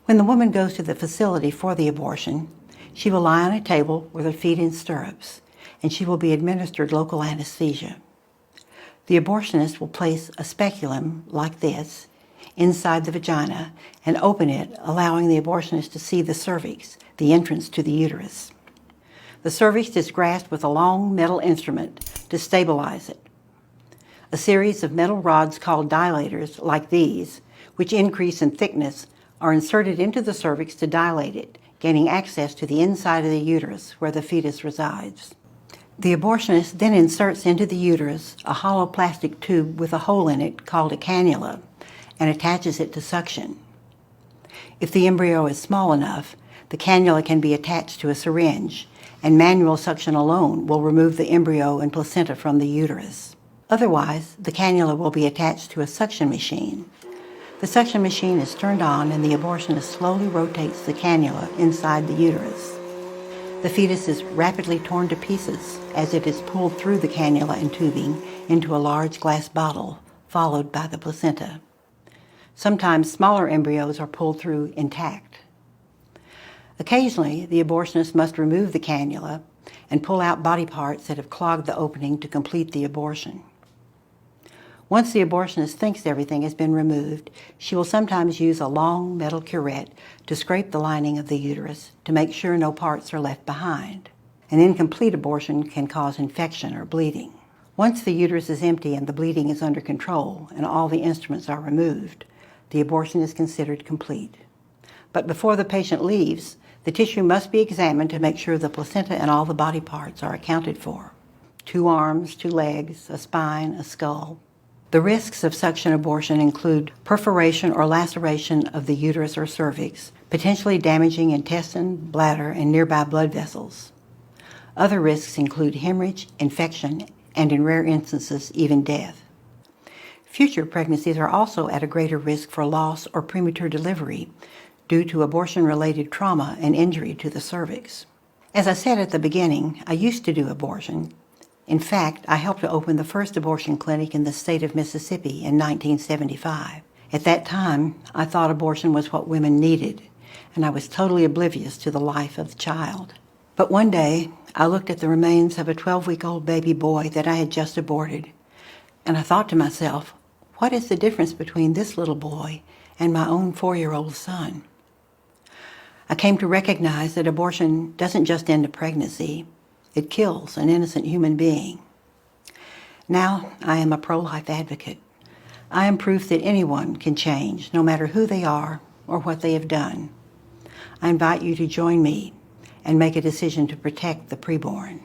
When the woman goes to the facility for the abortion, she will lie on a table with her feet in stirrups, and she will be administered local anesthesia. The abortionist will place a speculum like this inside the vagina and open it, allowing the abortionist to see the cervix, the entrance to the uterus. The cervix is grasped with a long metal instrument to stabilize it. A series of metal rods called dilators, like these, which increase in thickness, are inserted into the cervix to dilate it, gaining access to the inside of the uterus where the fetus resides. The abortionist then inserts into the uterus a hollow plastic tube with a hole in it called a cannula and attaches it to suction. If the embryo is small enough, the cannula can be attached to a syringe, and manual suction alone will remove the embryo and placenta from the uterus. Otherwise, the cannula will be attached to a suction machine. The suction machine is turned on and the abortionist slowly rotates the cannula inside the uterus. The fetus is rapidly torn to pieces as it is pulled through the cannula and tubing into a large glass bottle, followed by the placenta. Sometimes smaller embryos are pulled through intact. Occasionally, the abortionist must remove the cannula and pull out body parts that have clogged the opening to complete the abortion. Once the abortionist thinks everything has been removed, she will sometimes use a long metal curette to scrape the lining of the uterus to make sure no parts are left behind. An incomplete abortion can cause infection or bleeding. Once the uterus is empty and the bleeding is under control and all the instruments are removed, the abortion is considered complete. But before the patient leaves, the tissue must be examined to make sure the placenta and all the body parts are accounted for. 2 arms, 2 legs, a spine, a skull. The risks of suction abortion include perforation or laceration of the uterus or cervix, potentially damaging intestine, bladder, and nearby blood vessels. Other risks include hemorrhage, infection, and in rare instances, even death. Future pregnancies are also at a greater risk for loss or premature delivery due to abortion-related trauma and injury to the cervix. As I said at the beginning, I used to do abortion. In fact, I helped to open the first abortion clinic in the state of Mississippi in 1975. At that time, I thought abortion was what women needed, and I was totally oblivious to the life of the child. But one day, I looked at the remains of a 12-week-old baby boy that I had just aborted, and I thought to myself, what is the difference between this little boy and my own 4-year-old son? I came to recognize that abortion doesn't just end a pregnancy. It kills an innocent human being. Now I am a pro-life advocate. I am proof that anyone can change, no matter who they are or what they have done. I invite you to join me and make a decision to protect the preborn.